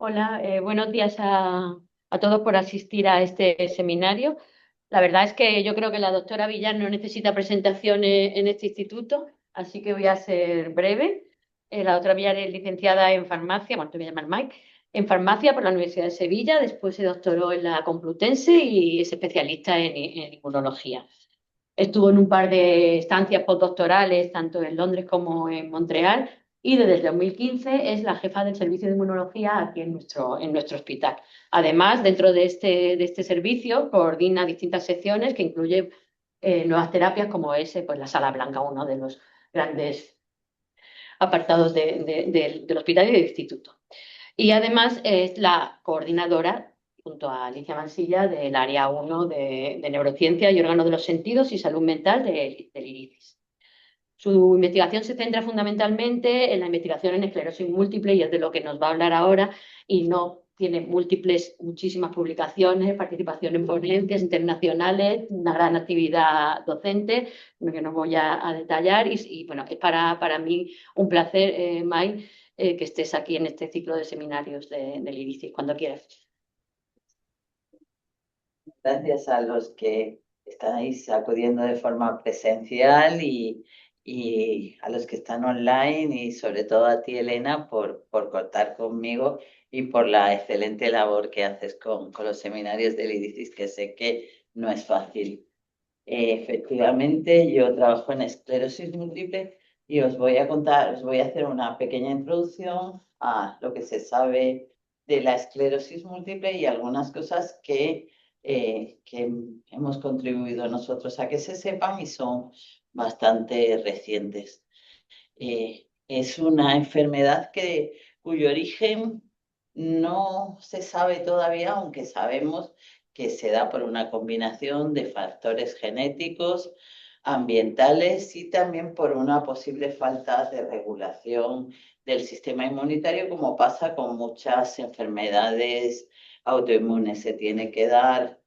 Hola, buenos días a todos por asistir a este seminario. La verdad es que yo creo que la doctora Villar no necesita presentaciones en este instituto, así que voy a ser breve. La doctora Villar es licenciada en farmacia, bueno, te voy a llamar Mike, en farmacia por la Universidad de Sevilla, después se doctoró en la Complutense y es especialista en inmunología. Estuvo en un par de estancias postdoctorales, tanto en Londres como en Montreal, y desde el 2015 es la jefa del servicio de inmunología aquí en nuestro hospital. Además, dentro de este servicio, coordina distintas secciones que incluyen nuevas terapias como ese, pues la Sala Blanca, uno de los grandes apartados del hospital y del instituto. Y además es la coordinadora, junto a Alicia Mansilla, del área 1 de neurociencia y órganos de los sentidos y salud mental del IRICIS. Su investigación se centra fundamentalmente en la investigación en esclerosis múltiple y es de lo que nos va a hablar ahora y no tiene muchísimas publicaciones, participación en ponencias internacionales, una gran actividad docente, que no voy a detallar y, bueno, es para mí un placer, May, que estés aquí en este ciclo de seminarios del IRICIS, cuando quieras. Gracias a los que estáis acudiendo de forma presencial y a los que están online y sobre todo a ti, Elena, por contar conmigo y por la excelente labor que haces con los seminarios del IDICIS, que sé que no es fácil. Efectivamente, yo trabajo en esclerosis múltiple y os voy a hacer una pequeña introducción a lo que se sabe de la esclerosis múltiple y algunas cosas que hemos contribuido nosotros a que se sepan y son bastante recientes. Es una enfermedad cuyo origen no se sabe todavía, aunque sabemos que se da por una combinación de factores genéticos, ambientales y también por una posible falta de regulación del sistema inmunitario, como pasa con muchas enfermedades autoinmunes. Se tiene que dar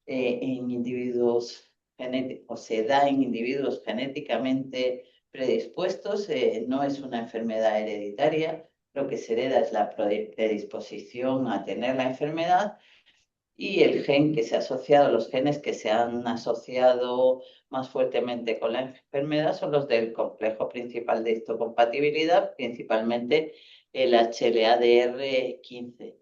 en individuos genéticos, se da en individuos genéticamente predispuestos, no es una enfermedad hereditaria, lo que se hereda es la predisposición a tener la enfermedad y el gen que se ha asociado, los genes que se han asociado más fuertemente con la enfermedad son los del complejo principal de histocompatibilidad, principalmente el HLA-DR15.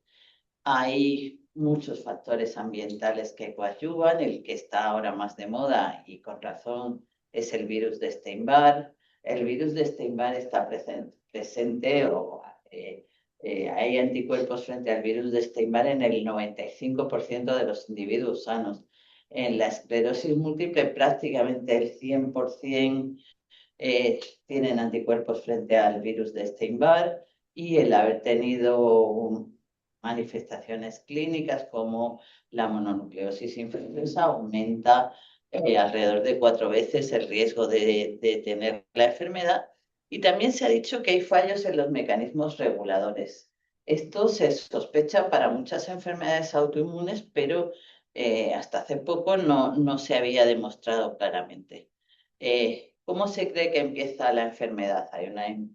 Hay muchos factores ambientales que coadyuvan. El que está ahora más de moda y con razón es el virus de Steinbar. El virus de Steinbar está presente o hay anticuerpos frente al virus de Steinbar en el 95% de los individuos sanos. En la esclerosis múltiple prácticamente el 100% tienen anticuerpos frente al virus de Steinbar y el haber tenido manifestaciones clínicas como la mononucleosis infecciosa aumenta alrededor de 4 veces el riesgo de tener la enfermedad. Y también se ha dicho que hay fallos en los mecanismos reguladores. Esto se sospecha para muchas enfermedades autoinmunes, pero hasta hace poco no se había demostrado claramente. ¿Cómo se cree que empieza la enfermedad? Hay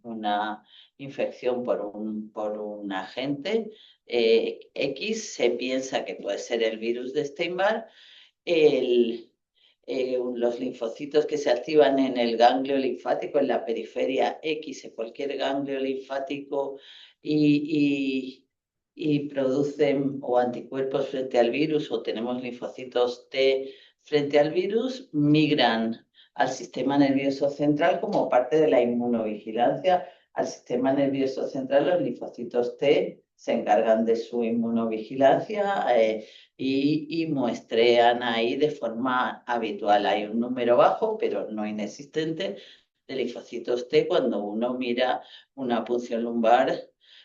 una infección por un agente X, se piensa que puede ser el virus de Steinbar. Los linfocitos que se activan en el ganglio linfático, en la periferia X, en cualquier ganglio linfático, y producen o anticuerpos frente al virus o tenemos linfocitos T frente al virus, migran al sistema nervioso central como parte de la inmunovigilancia. Al sistema nervioso central, los linfocitos T se encargan de su inmunovigilancia y muestrean ahí de forma habitual. Hay un número bajo, pero no inexistente, de linfocitos T cuando uno mira una punción lumbar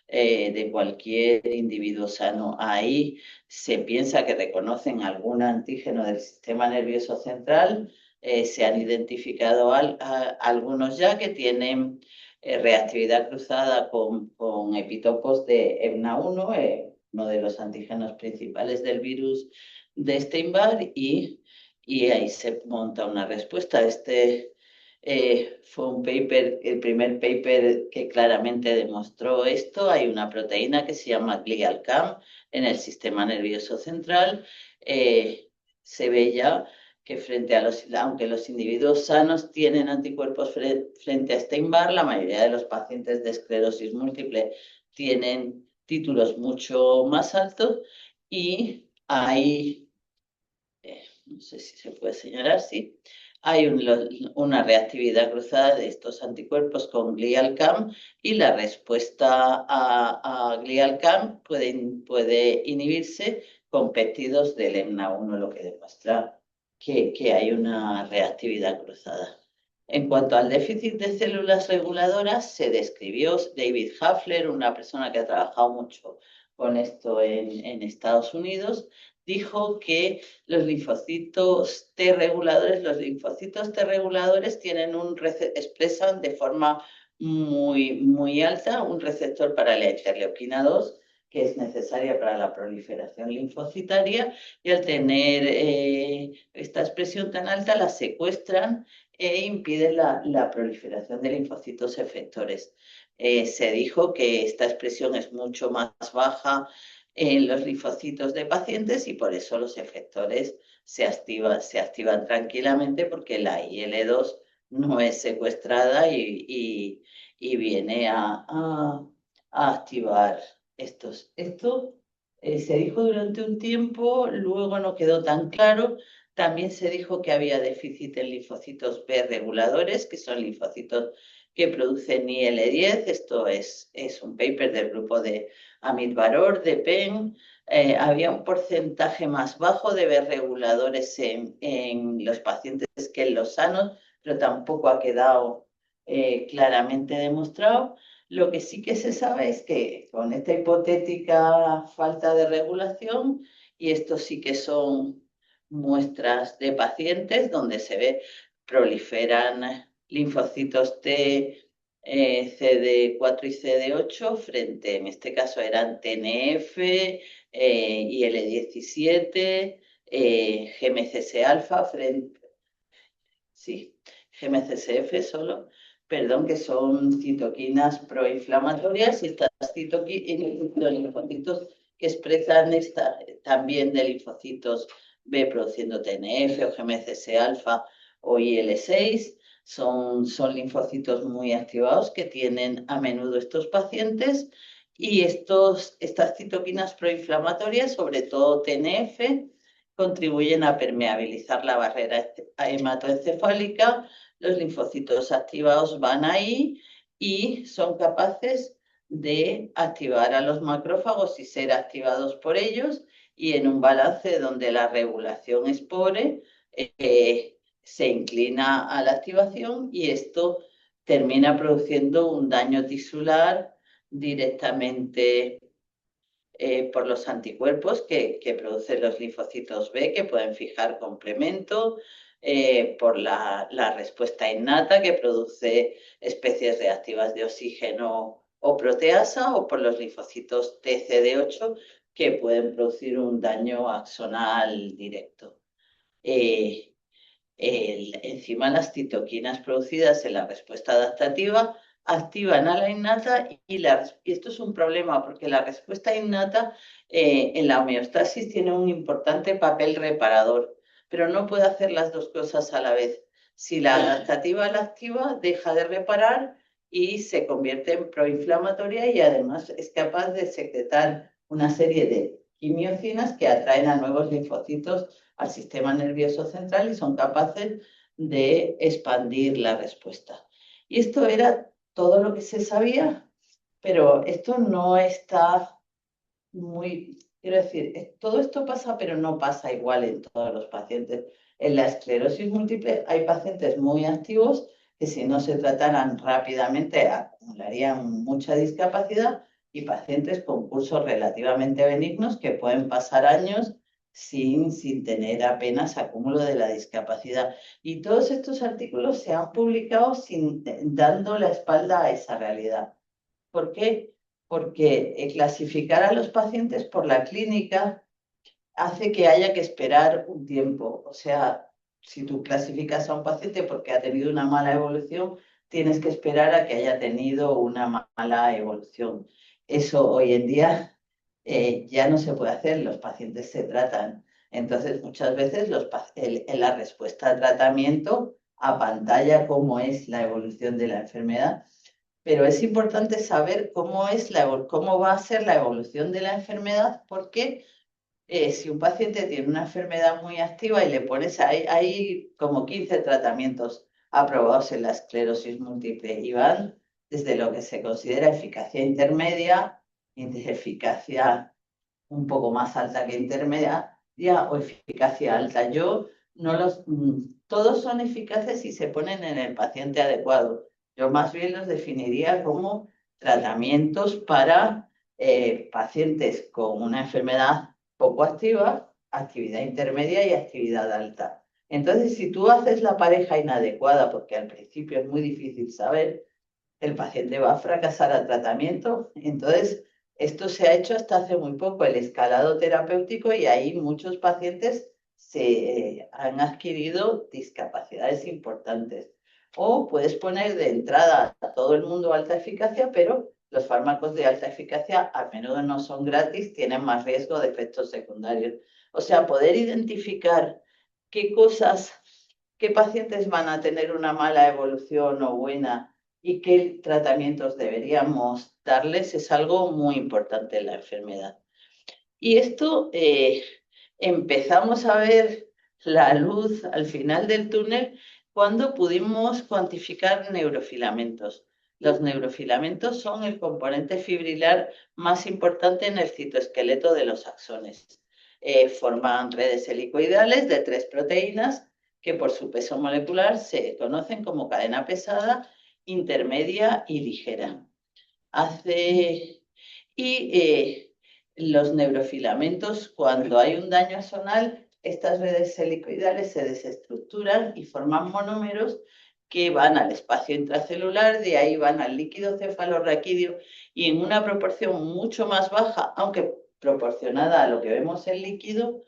de cualquier individuo sano. Ahí se piensa que reconocen algún antígeno del sistema nervioso central. Se han identificado algunos ya que tienen reactividad cruzada con epitopos de EBNA1, uno de los antígenos principales del virus de Steinbar, y ahí se monta una respuesta. Fue un paper, el primer paper que claramente demostró esto. Hay una proteína que se llama GlialCam en el sistema nervioso central. Se ve ya que aunque los individuos sanos tienen anticuerpos frente a Epstein-Barr, la mayoría de los pacientes de esclerosis múltiple tienen títulos mucho más altos y hay, no sé si se puede señalar, sí, hay una reactividad cruzada de estos anticuerpos con GlialCam y la respuesta a GlialCam puede inhibirse con péptidos del EMNA1, lo que demuestra que hay una reactividad cruzada. En cuanto al déficit de células reguladoras, se describió David Hafler, una persona que ha trabajado mucho con esto en Estados Unidos, dijo que los linfocitos T reguladores expresan de forma muy alta un receptor para la interleuquina 2, que es necesaria para la proliferación linfocitaria, y al tener esta expresión tan alta la secuestran e impiden la proliferación de linfocitos efectores. Se dijo que esta expresión es mucho más baja en los linfocitos de pacientes y por eso los efectores se activan tranquilamente, porque la IL-2 no es secuestrada y viene a activar estos. Esto se dijo durante un tiempo, luego no quedó tan claro. También se dijo que había déficit en linfocitos B reguladores, que son linfocitos que producen IL-10. Esto es un paper del grupo de Amit Baror, de Penn. Había un porcentaje más bajo de B reguladores en los pacientes que en los sanos, pero tampoco ha quedado claramente demostrado. Lo que sí que se sabe es que con esta hipotética falta de regulación, y esto sí que son muestras de pacientes donde se ve proliferan linfocitos T, CD4 y CD8 frente, en este caso eran TNF, IL-17, GMCS-alfa, sí, GMCSF solo, perdón, que son citoquinas proinflamatorias, y estas citoquinas, linfocitos que expresan también de linfocitos B produciendo TNF o GMCS-alfa o IL-6, son linfocitos muy activados que tienen a menudo estos pacientes, y estas citoquinas proinflamatorias, sobre todo TNF, contribuyen a permeabilizar la barrera hematoencefálica. Los linfocitos activados van ahí y son capaces de activar a los macrófagos y ser activados por ellos, y en un balance donde la regulación es pobre, se inclina a la activación, y esto termina produciendo un daño tisular directamente por los anticuerpos que producen los linfocitos B, que pueden fijar complemento, por la respuesta innata que produce especies reactivas de oxígeno o proteasa, o por los linfocitos TCD8 que pueden producir un daño axonal directo. Encima, las citoquinas producidas en la respuesta adaptativa activan a la innata, y esto es un problema porque la respuesta innata en la homeostasis tiene un importante papel reparador, pero no puede hacer las dos cosas a la vez. Si la adaptativa la activa, deja de reparar y se convierte en proinflamatoria, y además es capaz de secretar una serie de quimiocinas que atraen a nuevos linfocitos al sistema nervioso central y son capaces de expandir la respuesta. Y esto era todo lo que se sabía, pero esto no está muy... Quiero decir, todo esto pasa, pero no pasa igual en todos los pacientes. En la esclerosis múltiple hay pacientes muy activos que, si no se trataran rápidamente, acumularían mucha discapacidad, y pacientes con cursos relativamente benignos que pueden pasar años sin tener apenas acúmulo de la discapacidad. Y todos estos artículos se han publicado dando la espalda a esa realidad. ¿Por qué? Porque clasificar a los pacientes por la clínica hace que haya que esperar un tiempo. O sea, si tú clasificas a un paciente porque ha tenido una mala evolución, tienes que esperar a que haya tenido una mala evolución. Eso hoy en día ya no se puede hacer, los pacientes se tratan. Entonces, muchas veces la respuesta al tratamiento apantalla cómo es la evolución de la enfermedad, pero es importante saber cómo va a ser la evolución de la enfermedad, porque si un paciente tiene una enfermedad muy activa y le pones, hay como 15 tratamientos aprobados en la esclerosis múltiple y van desde lo que se considera eficacia intermedia, eficacia un poco más alta que intermedia o eficacia alta. Todos son eficaces si se ponen en el paciente adecuado. Yo más bien los definiría como tratamientos para pacientes con una enfermedad poco activa, actividad intermedia y actividad alta. Entonces, si tú haces la pareja inadecuada, porque al principio es muy difícil saber, el paciente va a fracasar al tratamiento. Entonces, esto se ha hecho hasta hace muy poco, el escalado terapéutico, y ahí muchos pacientes han adquirido discapacidades importantes. O puedes poner de entrada a todo el mundo alta eficacia, pero los fármacos de alta eficacia a menudo no son gratis, tienen más riesgo de efectos secundarios. O sea, poder identificar qué cosas, qué pacientes van a tener una mala evolución o buena y qué tratamientos deberíamos darles es algo muy importante en la enfermedad. Y esto empezamos a ver la luz al final del túnel cuando pudimos cuantificar neurofilamentos. Los neurofilamentos son el componente fibrilar más importante en el citoesqueleto de los axones. Forman redes helicoidales de 3 proteínas que por su peso molecular se conocen como cadena pesada, intermedia y ligera. Y los neurofilamentos, cuando hay un daño axonal, estas redes helicoidales se desestructuran y forman monómeros que van al espacio intracelular, de ahí van al líquido cefalorraquídeo y en una proporción mucho más baja, aunque proporcionada a lo que vemos en líquido,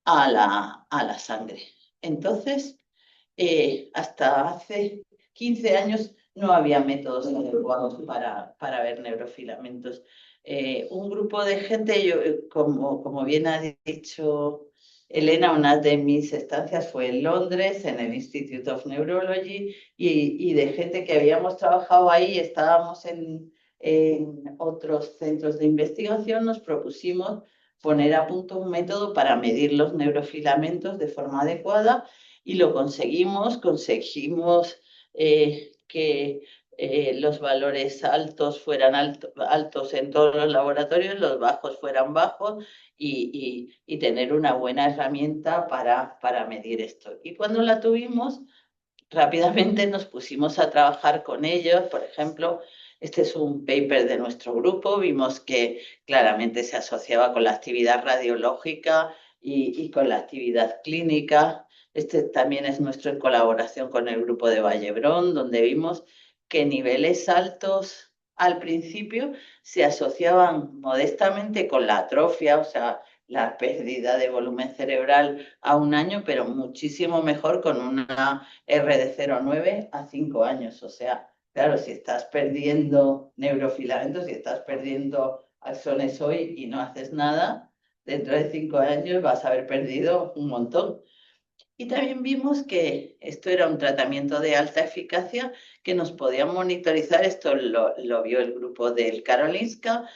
a la sangre. Entonces, hasta hace 15 años no había métodos adecuados para ver neurofilamentos. Un grupo de gente, como bien ha dicho Elena, una de mis estancias fue en Londres, en el Institute of Neurology, y de gente que habíamos trabajado ahí, estábamos en otros centros de investigación, nos propusimos poner a punto un método para medir los neurofilamentos de forma adecuada y lo conseguimos que los valores altos fueran altos en todos los laboratorios, los bajos fueran bajos y tener una buena herramienta para medir esto. Y cuando la tuvimos, rápidamente nos pusimos a trabajar con ellos. Por ejemplo, este es un paper de nuestro grupo, vimos que claramente se asociaba con la actividad radiológica y con la actividad clínica. Este también es nuestro en colaboración con el grupo de Vallebrón, donde vimos que niveles altos al principio se asociaban modestamente con la atrofia, o sea, la pérdida de volumen cerebral a un año, pero muchísimo mejor con una R de 0,9 a 5 años. O sea, claro, si estás perdiendo neurofilamentos, si estás perdiendo axones hoy y no haces nada, dentro de 5 años vas a haber perdido un montón. Y también vimos que esto era un tratamiento de alta eficacia que nos podían monitorizar, esto lo vio el grupo del Karolinska,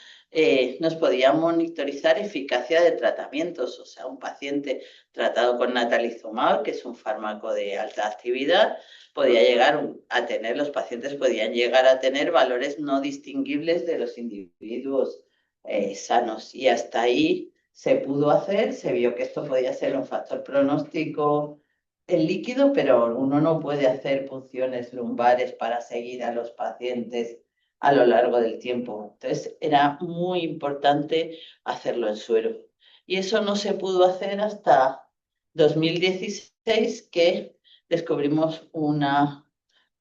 nos podía monitorizar eficacia de tratamientos, o sea, un paciente tratado con natalizumab, que es un fármaco de alta actividad, podía llegar a tener, los pacientes podían llegar a tener valores no distinguibles de los individuos sanos. Y hasta ahí se pudo hacer, se vio que esto podía ser un factor pronóstico en líquido, pero uno no puede hacer punciones lumbares para seguir a los pacientes a lo largo del tiempo. Entonces era muy importante hacerlo en suero. Y eso no se pudo hacer hasta 2016, que descubrimos una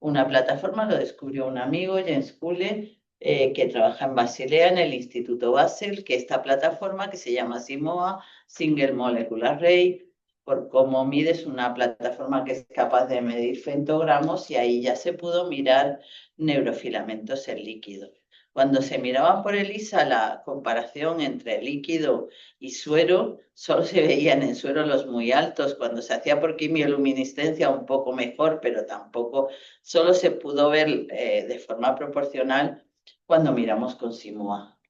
plataforma, lo descubrió un amigo, Jens Kuhle, que trabaja en Basilea, en el Instituto Basel, que esta plataforma que se llama SIMOA, Single Molecular Array, por cómo mides una plataforma que es capaz de medir femtogramos y ahí ya se pudo mirar neurofilamentos en líquido. Cuando se miraba por ELISA la comparación entre líquido y suero, solo se veían en suero los muy altos. Cuando se hacía por quimioluminiscencia un poco mejor, pero tampoco, solo se pudo ver de forma proporcional cuando miramos con Simoa.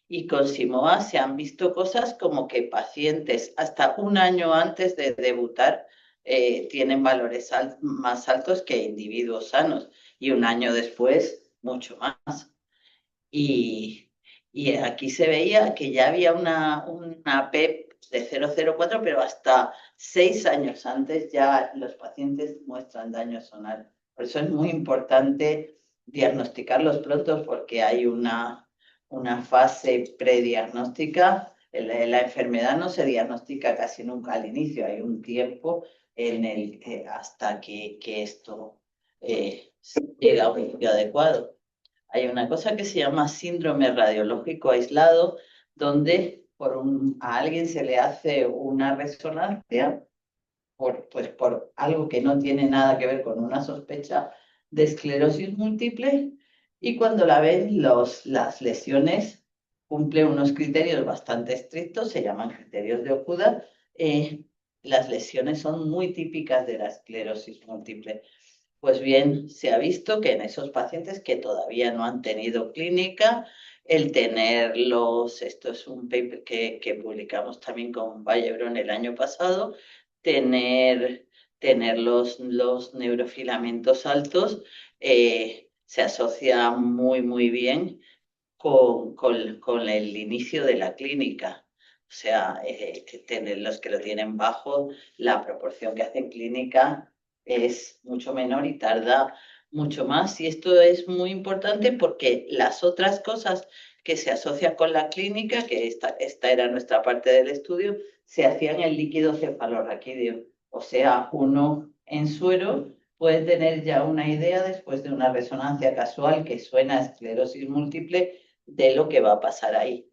Y con Simoa se han visto cosas como que pacientes hasta un año antes de debutar tienen valores más altos que individuos sanos y un año después mucho más. Y, y aquí se veía que ya había una PEP de 0,04, pero hasta 6 años antes ya los pacientes muestran daño zonal. Por eso es muy importante diagnosticarlos pronto porque hay una fase prediagnóstica. La enfermedad no se diagnostica casi nunca al inicio, hay un tiempo en el, hasta que esto llega a un sitio adecuado. Hay una cosa que se llama síndrome radiológico aislado, donde a alguien se le hace una resonancia por algo que no tiene nada que ver con una sospecha de esclerosis múltiple y cuando la ven las lesiones cumplen unos criterios bastante estrictos, se llaman criterios de Okuda. Las lesiones son muy típicas de la esclerosis múltiple. Pues bien, se ha visto que en esos pacientes que todavía no han tenido clínica, el tenerlos, esto es un paper que publicamos también con Vallebron el año pasado, tener, tener los neurofilamentos altos se asocia muy, muy bien con el inicio de la clínica. O sea, tener los que lo tienen bajo, la proporción que hacen clínica es mucho menor y tarda mucho más. Y esto es muy importante porque las otras cosas que se asocian con la clínica, que esta era nuestra parte del estudio, se hacían en líquido cefalorraquídeo. O sea, uno en suero puede tener ya una idea después de una resonancia casual que suena a esclerosis múltiple de lo que va a pasar ahí.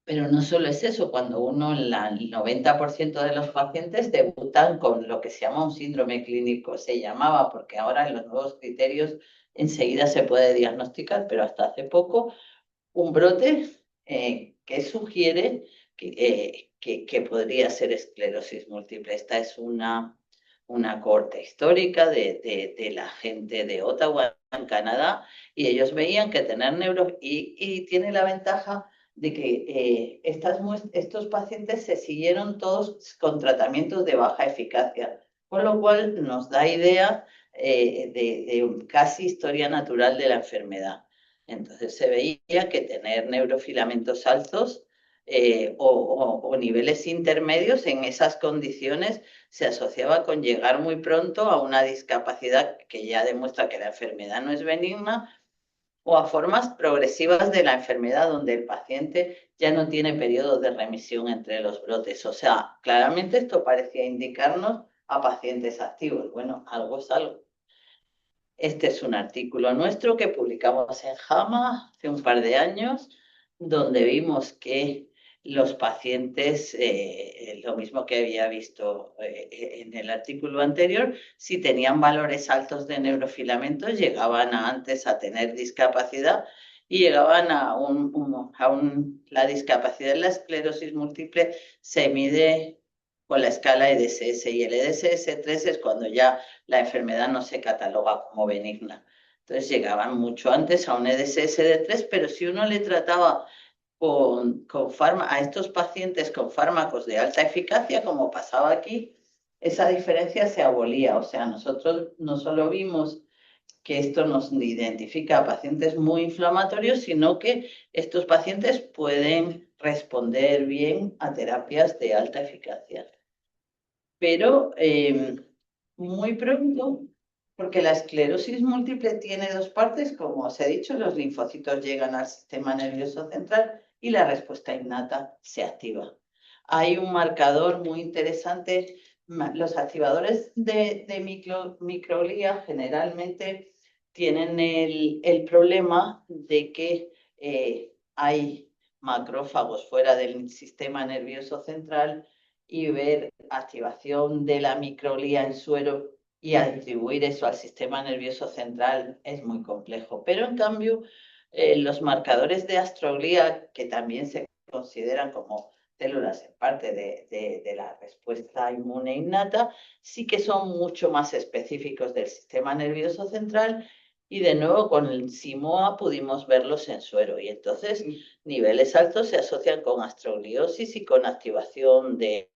Pero no solo es eso, cuando el 90% de los pacientes debutan con lo que se llama un síndrome clínico, se llamaba, porque ahora en los nuevos criterios enseguida se puede diagnosticar, pero hasta hace poco, un brote que sugiere que podría ser esclerosis múltiple. Esta es una corte histórica de la gente de Ottawa, en Canadá, y ellos veían que tener y tiene la ventaja de que estos pacientes se siguieron todos con tratamientos de baja eficacia, con lo cual nos da idea de casi historia natural de la enfermedad. Entonces se veía que tener neurofilamentos altos o niveles intermedios en esas condiciones se asociaba con llegar muy pronto a una discapacidad que ya demuestra que la enfermedad no es benigna o a formas progresivas de la enfermedad donde el paciente ya no tiene periodos de remisión entre los brotes. O sea, claramente esto parecía indicarnos a pacientes activos. Bueno, algo es algo. Este es un artículo nuestro que publicamos en JAMA hace un par de años, donde vimos que los pacientes, lo mismo que había visto en el artículo anterior, si tenían valores altos de neurofilamentos, llegaban antes a tener discapacidad y llegaban la discapacidad en la esclerosis múltiple se mide con la escala EDSS y el EDSS-3 es cuando ya la enfermedad no se cataloga como benigna. Entonces llegaban mucho antes a un EDSS de 3, pero si uno le trataba a estos pacientes con fármacos de alta eficacia, como pasaba aquí, esa diferencia se abolía. O sea, nosotros no solo vimos que esto nos identifica a pacientes muy inflamatorios, sino que estos pacientes pueden responder bien a terapias de alta eficacia. Pero muy pronto, porque la esclerosis múltiple tiene dos partes, como os he dicho, los linfocitos llegan al sistema nervioso central y la respuesta innata se activa. Hay un marcador muy interesante, los activadores de microglía generalmente tienen el problema de que hay macrófagos fuera del sistema nervioso central y ver activación de la microglía en suero y atribuir eso al sistema nervioso central es muy complejo. Pero en cambio, los marcadores de astroglía, que también se consideran como células en parte de la respuesta inmune innata, sí que son mucho más específicos del sistema nervioso central y de nuevo con el SIMOA pudimos verlos en suero y entonces niveles altos se asocian con astrogliosis y con activación de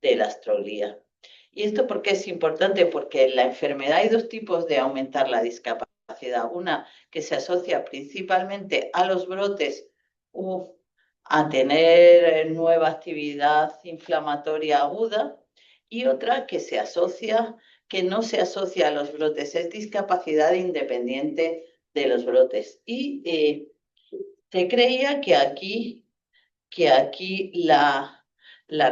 la astroglía. ¿Y esto por qué es importante? Porque en la enfermedad hay dos tipos de aumentar la discapacidad. Una que se asocia principalmente a los brotes, a tener nueva actividad inflamatoria aguda, y otra que no se asocia a los brotes, es discapacidad independiente de los brotes. Y se creía que aquí la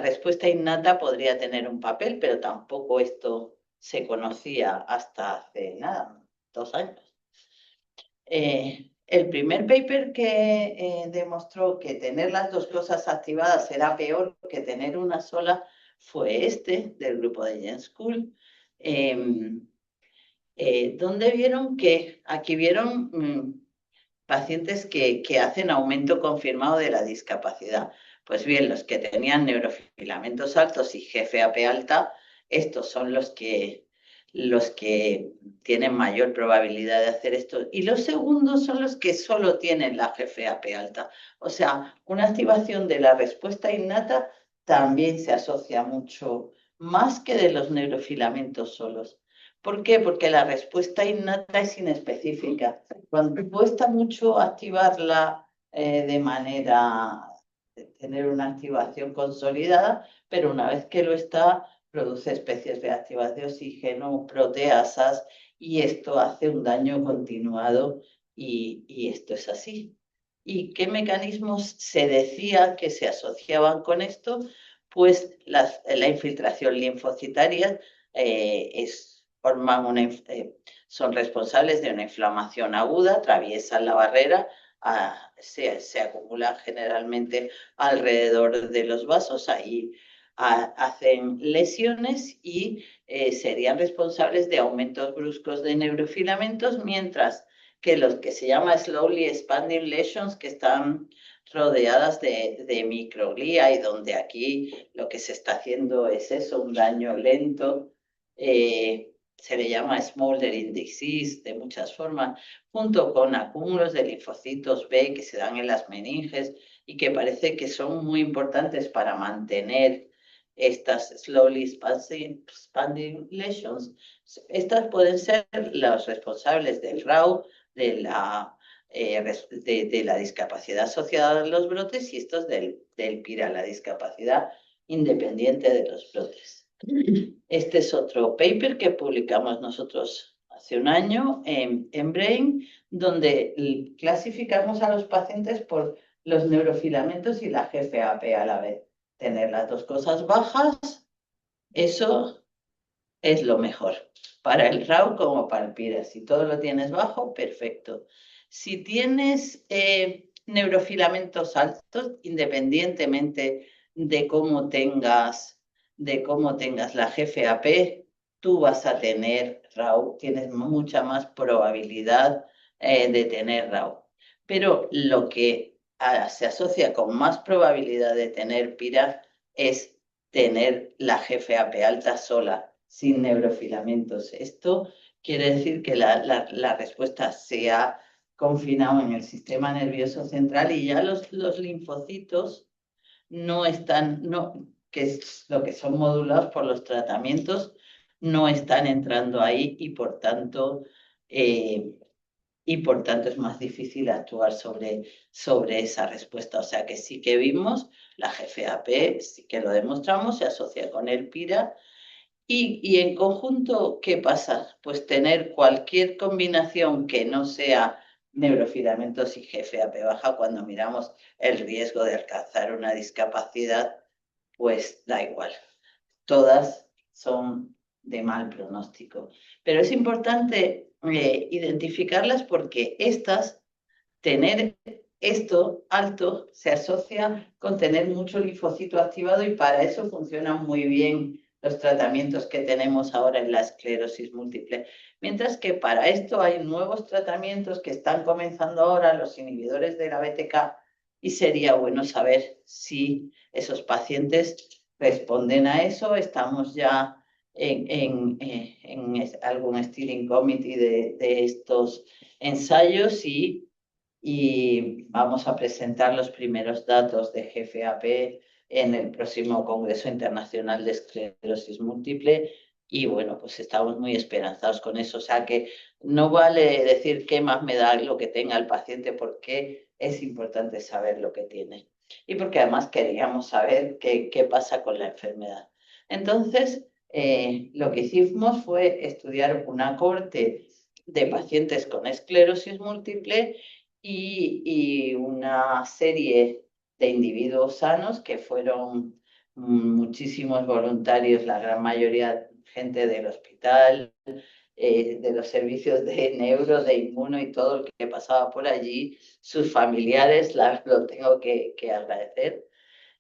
respuesta innata podría tener un papel, pero tampoco esto se conocía hasta hace nada, 2 años. El primer paper que demostró que tener las dos cosas activadas era peor que tener una sola fue este, del grupo de Jens Kuhl, donde vieron que aquí vieron pacientes que hacen aumento confirmado de la discapacidad. Pues bien, los que tenían neurofilamentos altos y GFAP alta, estos son los que tienen mayor probabilidad de hacer esto. Y los segundos son los que solo tienen la GFAP alta. O sea, una activación de la respuesta innata también se asocia mucho más que de los neurofilamentos solos. ¿Por qué? Porque la respuesta innata es inespecífica. Cuando cuesta mucho activarla de manera de tener una activación consolidada, pero una vez que lo está, produce especies reactivas de oxígeno, proteasas, y esto hace un daño continuado y esto es así. ¿Y qué mecanismos se decía que se asociaban con esto? Pues la infiltración linfocitaria son responsables de una inflamación aguda, atraviesan la barrera, se acumulan generalmente alrededor de los vasos, ahí hacen lesiones y serían responsables de aumentos bruscos de neurofilamentos, mientras que los que se llama slowly expanding lesions, que están rodeadas de microglía y donde aquí lo que se está haciendo es eso, un daño lento, se le llama smoldering disease de muchas formas, junto con acúmulos de linfocitos B que se dan en las meninges y que parece que son muy importantes para mantener estas slowly expanding lesions. Estas pueden ser los responsables del RAU, de la discapacidad asociada a los brotes, y estos del PIRA, la discapacidad independiente de los brotes. Este es otro paper que publicamos nosotros hace un año en Brain, donde clasificamos a los pacientes por los neurofilamentos y la GFAP a la vez. Tener las dos cosas bajas, eso es lo mejor, para el RAW como para el PIRA. Si todo lo tienes bajo, perfecto. Si tienes neurofilamentos altos, independientemente de cómo tengas la GFAP, tú vas a tener RAW, tienes mucha más probabilidad de tener RAW. Pero lo que se asocia con más probabilidad de tener PIRA es tener la GFAP alta sola, sin neurofilamentos. Esto quiere decir que la respuesta se ha confinado en el sistema nervioso central y ya los linfocitos no están, que es lo que son modulados por los tratamientos, no están entrando ahí y por tanto es más difícil actuar sobre esa respuesta. O sea que sí que vimos, la GFAP, sí que lo demostramos, se asocia con el PIRA. Y en conjunto, ¿qué pasa? Pues tener cualquier combinación que no sea neurofilamentos y GFAP baja, cuando miramos el riesgo de alcanzar una discapacidad, pues da igual. Todas son de mal pronóstico. Pero es importante identificarlas porque estas, tener esto alto se asocia con tener mucho linfocito activado y para eso funcionan muy bien los tratamientos que tenemos ahora en la esclerosis múltiple. Mientras que para esto hay nuevos tratamientos que están comenzando ahora, los inhibidores de la BTK, y sería bueno saber si esos pacientes responden a eso. Estamos ya en algún steering committee de estos ensayos y vamos a presentar los primeros datos de GFAP en el próximo Congreso Internacional de Esclerosis Múltiple y bueno, pues estamos muy esperanzados con eso. O sea que no vale decir qué más me da lo que tenga el paciente porque es importante saber lo que tiene y porque además queríamos saber qué pasa con la enfermedad. Entonces, lo que hicimos fue estudiar una cohorte de pacientes con esclerosis múltiple y una serie de individuos sanos que fueron muchísimos voluntarios, la gran mayoría gente del hospital, de los servicios de neuro, de inmuno y todo el que pasaba por allí, sus familiares, lo tengo que agradecer.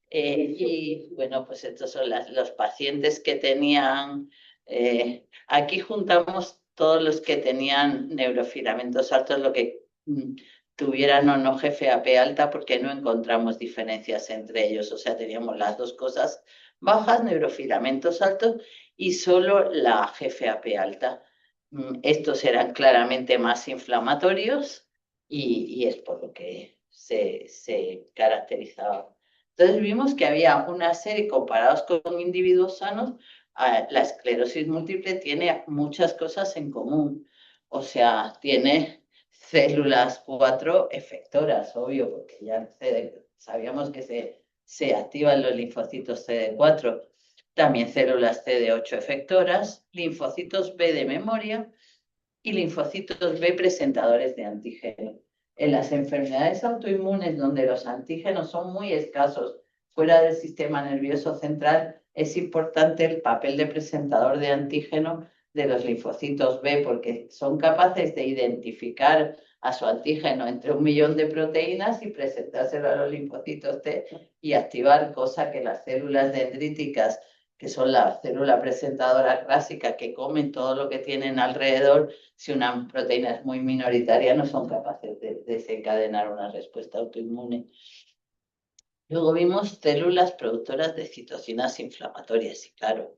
Y bueno, pues estos son los pacientes que tenían, aquí juntamos todos los que tenían neurofilamentos altos, lo que tuvieran o no GFAP alta, porque no encontramos diferencias entre ellos. O sea, teníamos las dos cosas bajas, neurofilamentos altos y solo la GFAP alta. Estos eran claramente más inflamatorios y es por lo que se caracterizaban. Entonces vimos que había una serie, comparados con individuos sanos, la esclerosis múltiple tiene muchas cosas en común. O sea, tiene células 4 efectoras, obvio, porque ya sabíamos que se activan los linfocitos CD4. También células CD8 efectoras, linfocitos B de memoria y linfocitos B presentadores de antígeno. En las enfermedades autoinmunes donde los antígenos son muy escasos fuera del sistema nervioso central, es importante el papel de presentador de antígeno de los linfocitos B porque son capaces de identificar a su antígeno entre 1.000.000 de proteínas y presentárselo a los linfocitos T y activar, cosa que las células dendríticas, que son la célula presentadora clásica que comen todo lo que tienen alrededor, si una proteína es muy minoritaria, no son capaces de desencadenar una respuesta autoinmune. Luego vimos células productoras de citocinas inflamatorias y claro,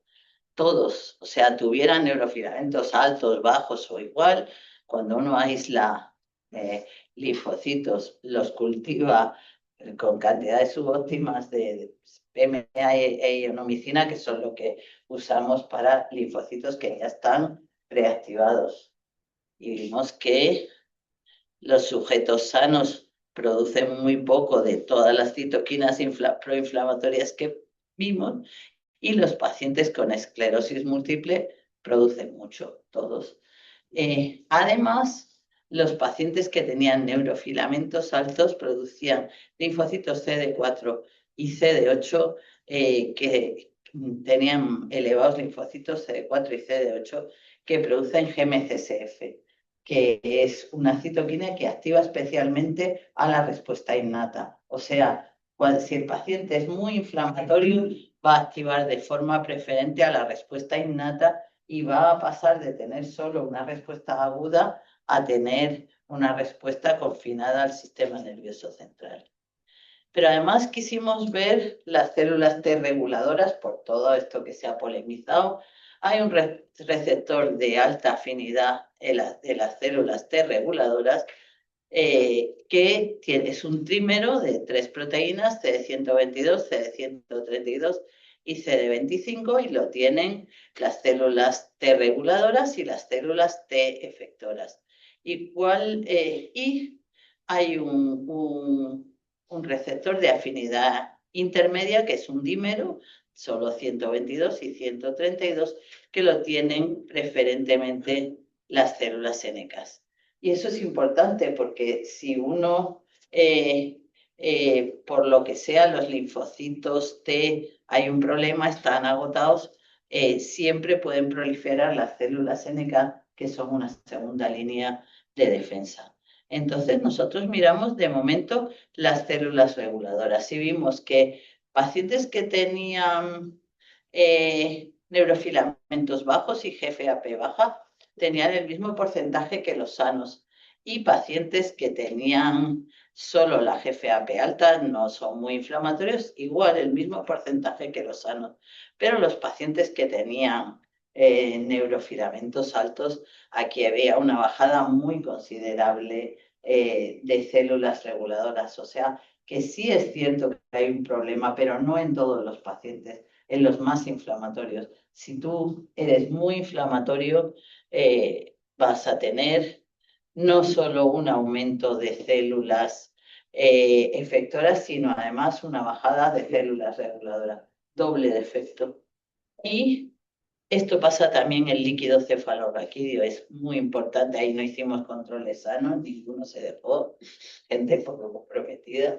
todos, o sea, tuvieran neurofilamentos altos, bajos o igual, cuando uno aísla linfocitos, los cultiva con cantidades subóptimas de PMA e ionomicina, que son lo que usamos para linfocitos que ya están preactivados. Y vimos que los sujetos sanos producen muy poco de todas las citoquinas proinflamatorias que vimos y los pacientes con esclerosis múltiple producen mucho, todos. Además, los pacientes que tenían neurofilamentos altos producían linfocitos CD4 y CD8 que tenían elevados linfocitos CD4 y CD8 que producen GM-CSF, que es una citoquina que activa especialmente a la respuesta innata. O sea, si el paciente es muy inflamatorio, va a activar de forma preferente a la respuesta innata y va a pasar de tener solo una respuesta aguda a tener una respuesta confinada al sistema nervioso central. Pero además quisimos ver las células T reguladoras por todo esto que se ha polemizado. Hay un receptor de alta afinidad de las células T reguladoras que es un trímero de 3 proteínas, CD122, CD132 y CD25, y lo tienen las células T reguladoras y las células T efectoras. Y hay un receptor de afinidad intermedia, que es un dímero, solo 122 y 132, que lo tienen preferentemente las células NK. Y eso es importante porque si uno, por lo que sea, los linfocitos T, hay un problema, están agotados, siempre pueden proliferar las células NK, que son una segunda línea de defensa. Entonces nosotros miramos de momento las células reguladoras y vimos que pacientes que tenían neurofilamentos bajos y GFAP baja tenían el mismo porcentaje que los sanos, y pacientes que tenían solo la GFAP alta, no son muy inflamatorios, igual el mismo porcentaje que los sanos. Pero los pacientes que tenían neurofilamentos altos, aquí había una bajada muy considerable de células reguladoras. O sea, que sí es cierto que hay un problema, pero no en todos los pacientes, en los más inflamatorios. Si tú eres muy inflamatorio, vas a tener no solo un aumento de células efectoras, sino además una bajada de células reguladoras, doble de efecto. Y esto pasa también en el líquido cefalorraquídeo, es muy importante. Ahí no hicimos controles sanos, ninguno se dejó, gente poco comprometida,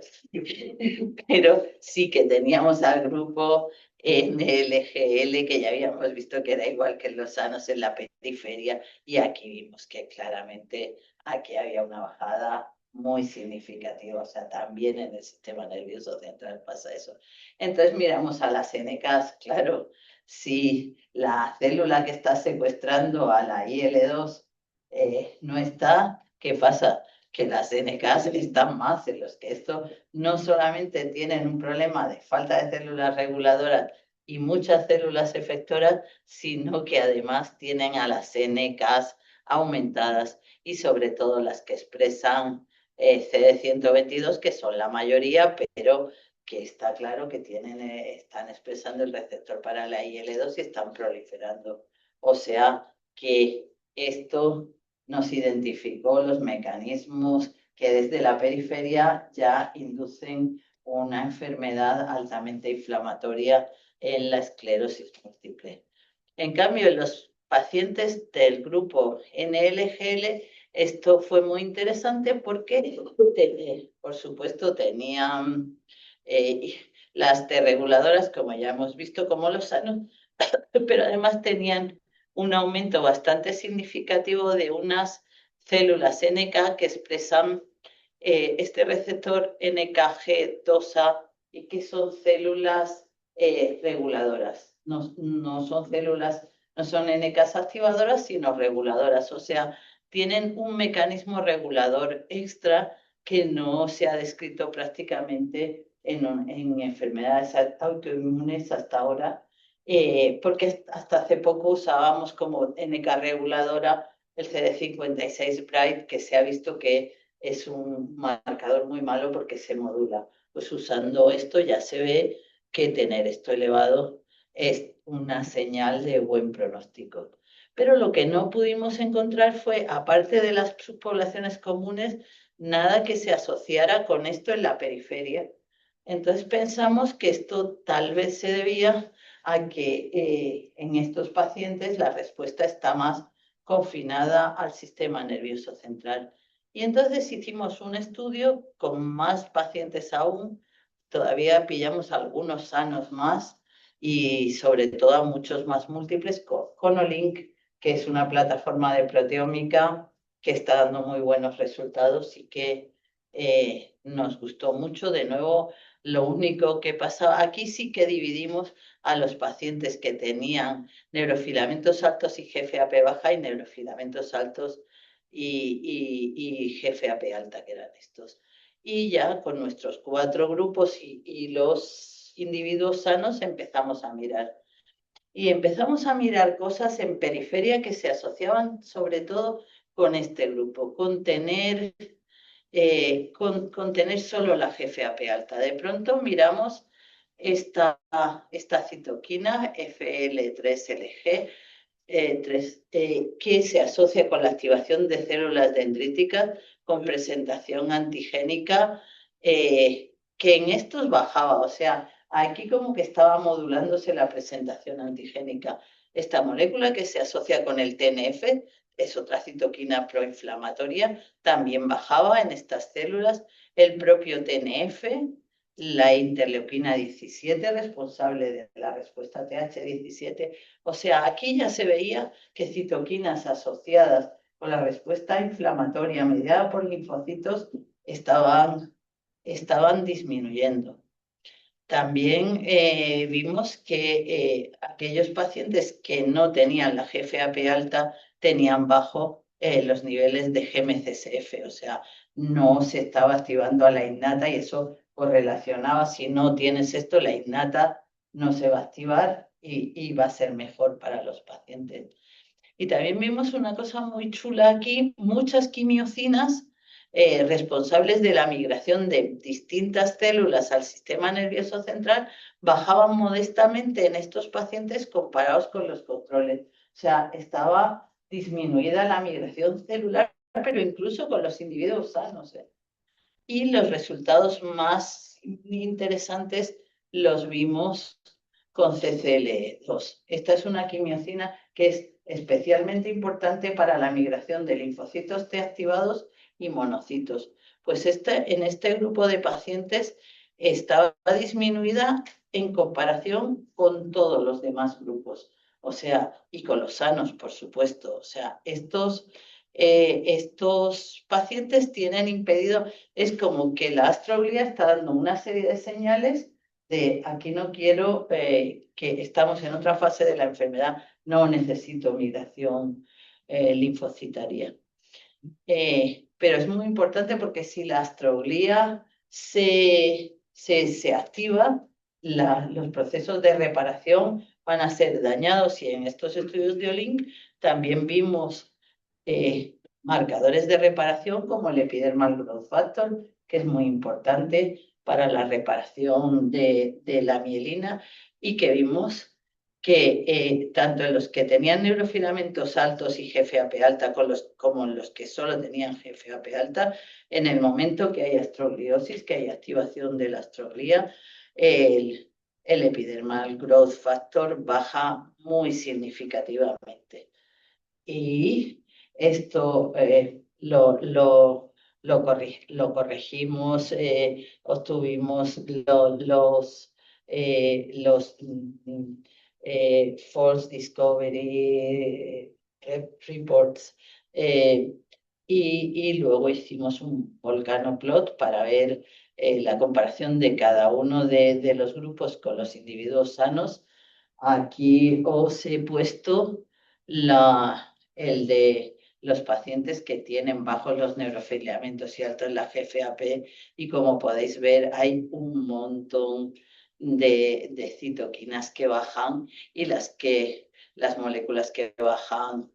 pero sí que teníamos al grupo NLGL, que ya habíamos visto que era igual que los sanos en la periferia, y aquí vimos que claramente aquí había una bajada muy significativa. O sea, también en el sistema nervioso central pasa eso. Entonces miramos a las NKs, claro. Si la célula que está secuestrando a la IL-2 no está, ¿qué pasa? Que las NKs están más en los que esto no solamente tienen un problema de falta de células reguladoras y muchas células efectoras, sino que además tienen a las NKs aumentadas, y sobre todo las que expresan CD122, que son la mayoría, pero que está claro que están expresando el receptor para la IL-2 y están proliferando. O sea que esto nos identificó los mecanismos que desde la periferia ya inducen una enfermedad altamente inflamatoria en la esclerosis múltiple. En cambio, en los pacientes del grupo NLGL, esto fue muy interesante porque, por supuesto, tenían las T reguladoras, como ya hemos visto, como los sanos, pero además tenían un aumento bastante significativo de unas células NK que expresan este receptor NKG2A, y que son células reguladoras. No son células, no son NKs activadoras, sino reguladoras. O sea, tienen un mecanismo regulador extra que no se ha descrito prácticamente en enfermedades autoinmunes hasta ahora, porque hasta hace poco usábamos como NK reguladora el CD56 Bright, que se ha visto que es un marcador muy malo porque se modula. Pues usando esto ya se ve que tener esto elevado es una señal de buen pronóstico. Pero lo que no pudimos encontrar fue, aparte de las subpoblaciones comunes, nada que se asociara con esto en la periferia. Entonces pensamos que esto tal vez se debía a que en estos pacientes la respuesta está más confinada al sistema nervioso central. Y entonces hicimos un estudio con más pacientes aún, todavía pillamos algunos sanos más, y sobre todo a muchos más múltiples, con Olink, que es una plataforma de proteómica que está dando muy buenos resultados y que nos gustó mucho. De nuevo, lo único que pasaba, aquí sí que dividimos a los pacientes que tenían neurofilamentos altos y GFAP baja, y neurofilamentos altos y GFAP alta, que eran estos. Y ya con nuestros 4 grupos y los individuos sanos empezamos a mirar. Y empezamos a mirar cosas en periferia que se asociaban sobre todo con este grupo, con tener solo la GFAP alta. De pronto miramos esta citoquina FL3LG, que se asocia con la activación de células dendríticas con presentación antigénica, que en estos bajaba. O sea, aquí como que estaba modulándose la presentación antigénica. Esta molécula, que se asocia con el TNF, es otra citoquina proinflamatoria, también bajaba en estas células. El propio TNF, la interleuquina 17, responsable de la respuesta TH17. O sea, aquí ya se veía que citoquinas asociadas con la respuesta inflamatoria mediada por linfocitos estaban disminuyendo. También vimos que aquellos pacientes que no tenían la GFAP alta tenían bajo los niveles de GM-CSF, o sea, no se estaba activando a la innata y eso correlacionaba, si no tienes esto, la innata no se va a activar y va a ser mejor para los pacientes. Y también vimos una cosa muy chula aquí, muchas quimiocinas responsables de la migración de distintas células al sistema nervioso central bajaban modestamente en estos pacientes comparados con los controles. O sea, estaba disminuida la migración celular, pero incluso con los individuos sanos. Y los resultados más interesantes los vimos con CCL2. Esta es una quimiocina que es especialmente importante para la migración de linfocitos T activados y monocitos. Pues en este grupo de pacientes estaba disminuida en comparación con todos los demás grupos. O sea, y con los sanos, por supuesto. O sea, estos pacientes tienen impedido, es como que la astroglía está dando una serie de señales de aquí no quiero, que estamos en otra fase de la enfermedad, no necesito migración linfocitaria. Pero es muy importante porque si la astroglía se activa, los procesos de reparación van a ser dañados y en estos estudios de Olink también vimos marcadores de reparación como el epidermal growth factor, que es muy importante para la reparación de la mielina y que vimos que tanto en los que tenían neurofilamentos altos y GFAP alta como en los que solo tenían GFAP alta, en el momento que hay astrogliosis, que hay activación de la astroglía, el epidermal growth factor baja muy significativamente. Y esto lo corregimos, obtuvimos false discovery reports y luego hicimos un volcanoplot para ver la comparación de cada uno de los grupos con los individuos sanos. Aquí os he puesto el de los pacientes que tienen bajos los neurofilamentos y altos la GFAP y como podéis ver hay un montón de citoquinas que bajan y las moléculas que bajan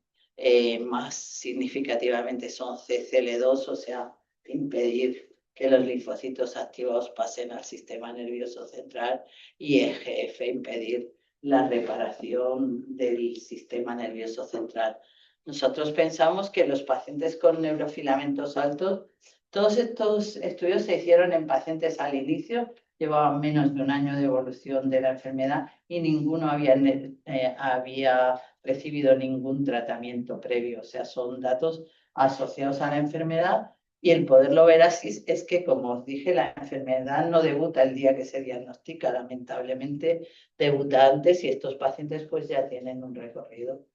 más significativamente son CCL2, o sea, impedir que los linfocitos activados pasen al sistema nervioso central y EGF, impedir la reparación del sistema nervioso central. Nosotros pensamos que los pacientes con neurofilamentos altos, todos estos estudios se hicieron en pacientes al inicio, llevaban menos de un año de evolución de la enfermedad y ninguno había recibido ningún tratamiento previo. O sea, son datos asociados a la enfermedad y el poderlo ver así es que, como os dije, la enfermedad no debuta el día que se diagnostica, lamentablemente debuta antes y estos pacientes pues ya tienen un recorrido.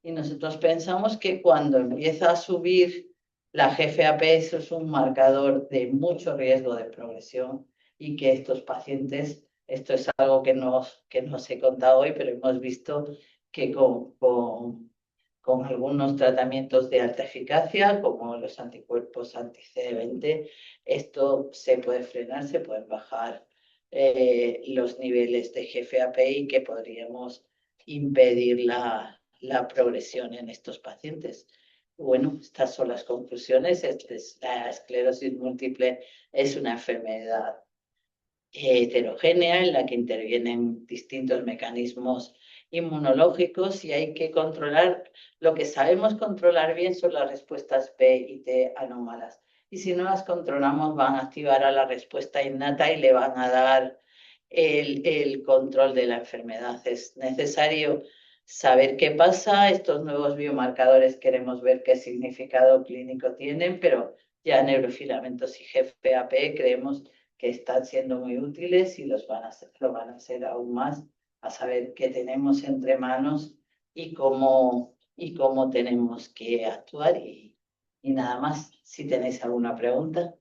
Y nosotros pensamos que cuando empieza a subir la GFAP, eso es un marcador de mucho riesgo de progresión y que estos pacientes, esto es algo que no os he contado hoy, pero hemos visto que con algunos tratamientos de alta eficacia, como los anticuerpos anti-CD20, esto se puede frenar, se pueden bajar los niveles de GFAP y que podríamos impedir la progresión en estos pacientes. Bueno, estas son las conclusiones. La esclerosis múltiple es una enfermedad heterogénea en la que intervienen distintos mecanismos inmunológicos y hay que controlar, lo que sabemos controlar bien son las respuestas B y T anómalas. Y si no las controlamos van a activar a la respuesta innata y le van a dar el control de la enfermedad. Es necesario saber qué pasa. Estos nuevos biomarcadores queremos ver qué significado clínico tienen, pero ya neurofilamentos y GFAP creemos que están siendo muy útiles y lo van a ser aún más, a saber qué tenemos entre manos y cómo y cómo tenemos que actuar y nada más. Si tenéis alguna pregunta.